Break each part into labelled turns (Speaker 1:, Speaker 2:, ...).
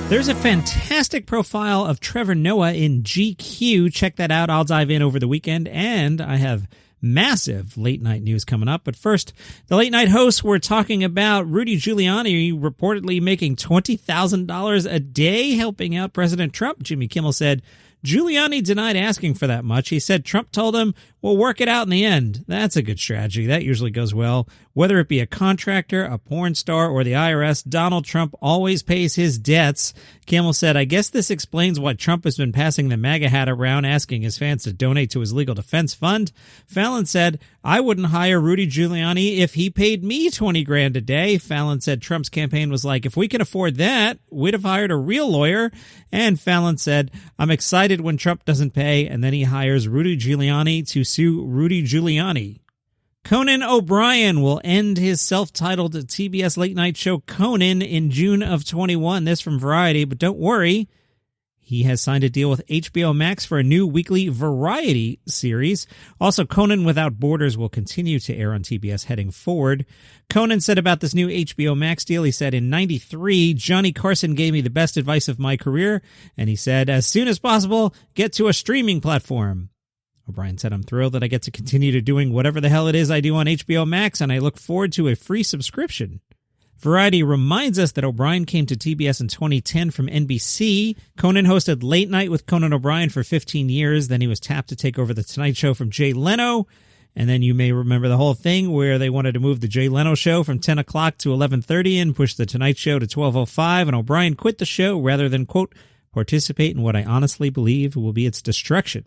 Speaker 1: There's a fantastic profile of Trevor Noah in GQ. Check that out. I'll dive in over the weekend, and I have massive late-night news coming up. But first, the late-night hosts were talking about Rudy Giuliani reportedly making $20,000 a day helping out President Trump. Jimmy Kimmel said Giuliani denied asking for that much. He said Trump told him, we'll work it out in the end. That's a good strategy. That usually goes well. Whether it be a contractor, a porn star, or the IRS, Donald Trump always pays his debts. Kimmel said, I guess this explains why Trump has been passing the MAGA hat around, asking his fans to donate to his legal defense fund. Fallon said, I wouldn't hire Rudy Giuliani if he paid me $20,000 a day. Fallon said Trump's campaign was like, if we can afford that, we'd have hired a real lawyer. And Fallon said, I'm excited when Trump doesn't pay, and then he hires Rudy Giuliani to sue Rudy Giuliani. Conan O'Brien will end his self-titled TBS late-night show Conan in June of 21. This from Variety, but don't worry. He has signed a deal with HBO Max for a new weekly variety series. Also, Conan Without Borders will continue to air on TBS heading forward. Conan said about this new HBO Max deal, he said, in '93, Johnny Carson gave me the best advice of my career, and he said, as soon as possible, get to a streaming platform. O'Brien said, I'm thrilled that I get to continue to doing whatever the hell it is I do on HBO Max, and I look forward to a free subscription. Variety reminds us that O'Brien came to TBS in 2010 from NBC. Conan hosted Late Night with Conan O'Brien for 15 years. Then he was tapped to take over The Tonight Show from Jay Leno. And then you may remember the whole thing where they wanted to move the Jay Leno show from 10 o'clock to 11:30 and push The Tonight Show to 12:05. And O'Brien quit the show rather than, quote, participate in what I honestly believe will be its destruction.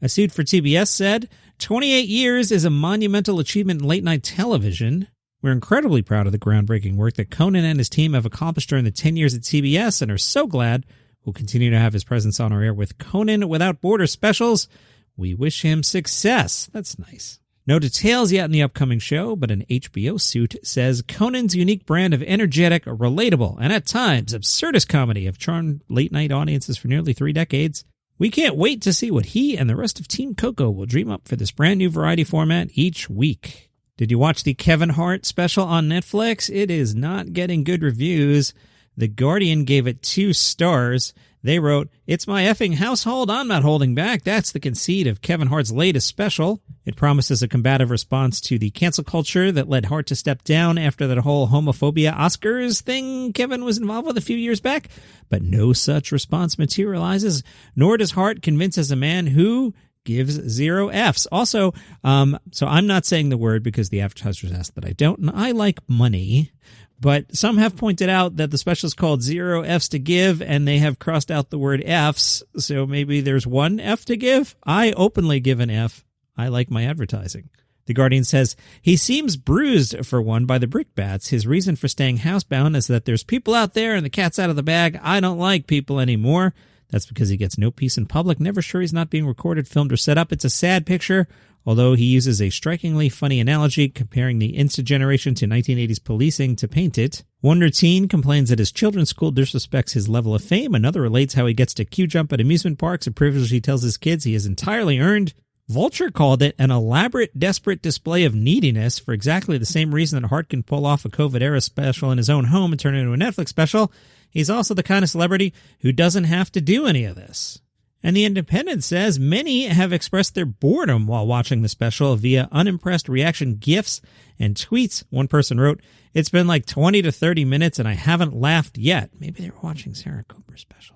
Speaker 1: A suit for TBS said, 28 years is a monumental achievement in late-night television. We're incredibly proud of the groundbreaking work that Conan and his team have accomplished during the 10 years at TBS and are so glad we'll continue to have his presence on our air with Conan Without Borders specials. We wish him success. That's nice. No details yet in the upcoming show, but an HBO suit says Conan's unique brand of energetic, relatable, and at times absurdist comedy have charmed late-night audiences for nearly 3 decades. We can't wait to see what he and the rest of Team Coco will dream up for this brand new variety format each week. Did you watch the Kevin Hart special on Netflix? It is not getting good reviews. The Guardian gave it 2 stars. They wrote, it's my effing household, I'm not holding back. That's the conceit of Kevin Hart's latest special. It promises a combative response to the cancel culture that led Hart to step down after that whole homophobia Oscars thing Kevin was involved with a few years back. But no such response materializes, nor does Hart convince as a man who gives 0 Fs. Also, so I'm not saying the word because the advertisers asked that I don't, and I like money. But some have pointed out that the special is called 0 Fs to give, and they have crossed out the word Fs, so maybe there's 1 F to give? I openly give an F. I like my advertising. The Guardian says, he seems bruised for one by the brickbats. His reason for staying housebound is that there's people out there and the cat's out of the bag. I don't like people anymore. That's because he gets no peace in public, never sure he's not being recorded, filmed, or set up. It's a sad picture, although he uses a strikingly funny analogy comparing the Insta generation to 1980s policing to paint it. One routine complains that his children's school disrespects his level of fame. Another relates how he gets to queue jump at amusement parks, a privilege he tells his kids he has entirely earned. Vulture called it an elaborate, desperate display of neediness for exactly the same reason that Hart can pull off a COVID-era special in his own home and turn it into a Netflix special. He's also the kind of celebrity who doesn't have to do any of this. And The Independent says many have expressed their boredom while watching the special via unimpressed reaction GIFs and tweets. One person wrote, it's been like 20 to 30 minutes and I haven't laughed yet. Maybe they were watching Sarah Cooper's special.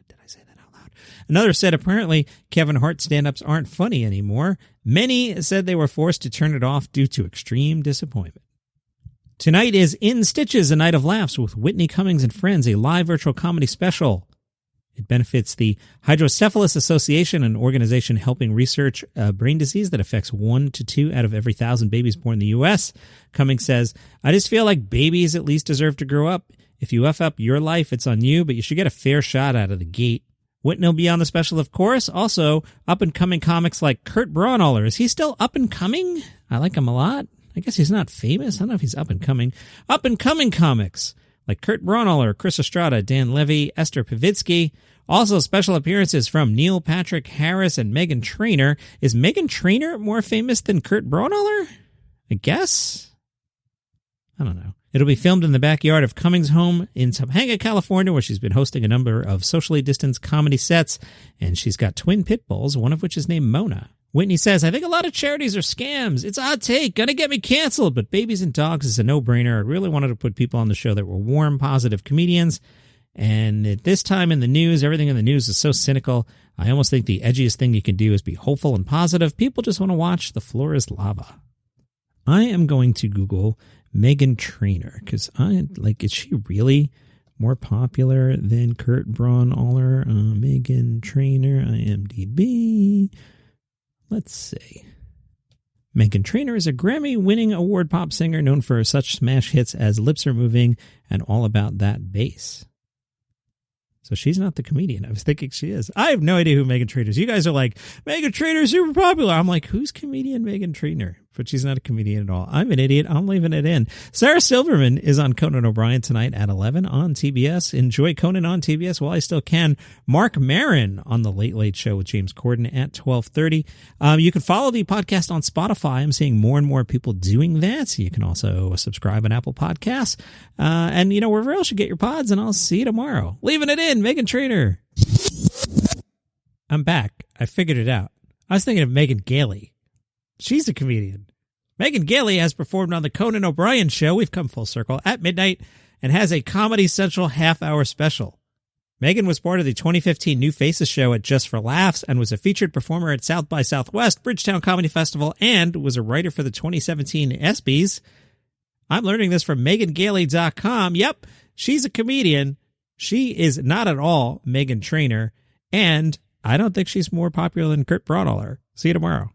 Speaker 1: Did I say that out loud? Another said apparently Kevin Hart stand-ups aren't funny anymore. Many said they were forced to turn it off due to extreme disappointment. Tonight is In Stitches, a Night of Laughs with WhitneyCummings and Friends, a live virtual comedy special. It benefits the Hydrocephalus Association, an organization helping research a brain disease that affects 1 to 2 out of every 1,000 babies born in the U.S. Cummings says, I just feel like babies at least deserve to grow up. If you F up your life, it's on you, but you should get a fair shot out of the gate. Whitney will be on the special, of course. Also, up-and-coming comics like Kurt Braunohler. Is he still up-and-coming? I like him a lot. I guess he's not famous. I don't know if he's up-and-coming. Up-and-coming comics like Kurt Braunohler, Chris Estrada, Dan Levy, Esther Povitsky. Also, special appearances from Neil Patrick Harris and Meghan Trainor. Is Meghan Trainor more famous than Kurt Braunohler? I guess. I don't know. It'll be filmed in the backyard of Cummings' home in Topanga, California, where she's been hosting a number of socially distanced comedy sets, and she's got twin pit bulls, one of which is named Mona. Whitney says, I think a lot of charities are scams. It's a hot take. Gonna get me canceled, but babies and dogs is a no-brainer. I really wanted to put people on the show that were warm, positive comedians. And at this time in the news, everything in the news is so cynical. I almost think the edgiest thing you can do is be hopeful and positive. People just want to watch The Floor is Lava. I am going to Google Meghan Trainor because is she really more popular than Kurt Braunohler? Meghan Trainor, IMDb. Let's see. Meghan Trainor is a Grammy-winning award pop singer known for such smash hits as Lips Are Moving and All About That Bass. So she's not the comedian. I was thinking she is. I have no idea who Meghan Trainor is. You guys are like, Meghan Trainor is super popular. I'm like, who's comedian Meghan Trainor? But she's not a comedian at all. I'm an idiot. I'm leaving it in. Sarah Silverman is on Conan O'Brien tonight at 11 on TBS. Enjoy Conan on TBS while I still can. Mark Maron on The Late Late Show with James Corden at 12:30. You can follow the podcast on Spotify. I'm seeing more and more people doing that. You can also subscribe on Apple Podcasts. And, wherever else you get your pods, and I'll see you tomorrow. Leaving it in, Meghan Trainor. I'm back. I figured it out. I was thinking of Megan Gailey. She's a comedian. Megan Gailey has performed on the Conan O'Brien Show, we've come full circle, at midnight, and has a Comedy Central half-hour special. Megan was part of the 2015 New Faces show at Just for Laughs and was a featured performer at South by Southwest, Bridgetown Comedy Festival, and was a writer for the 2017 ESPYs. I'm learning this from MeganGailey.com. Yep, she's a comedian. She is not at all Meghan Trainor, and I don't think she's more popular than Kurt Braunohler. See you tomorrow.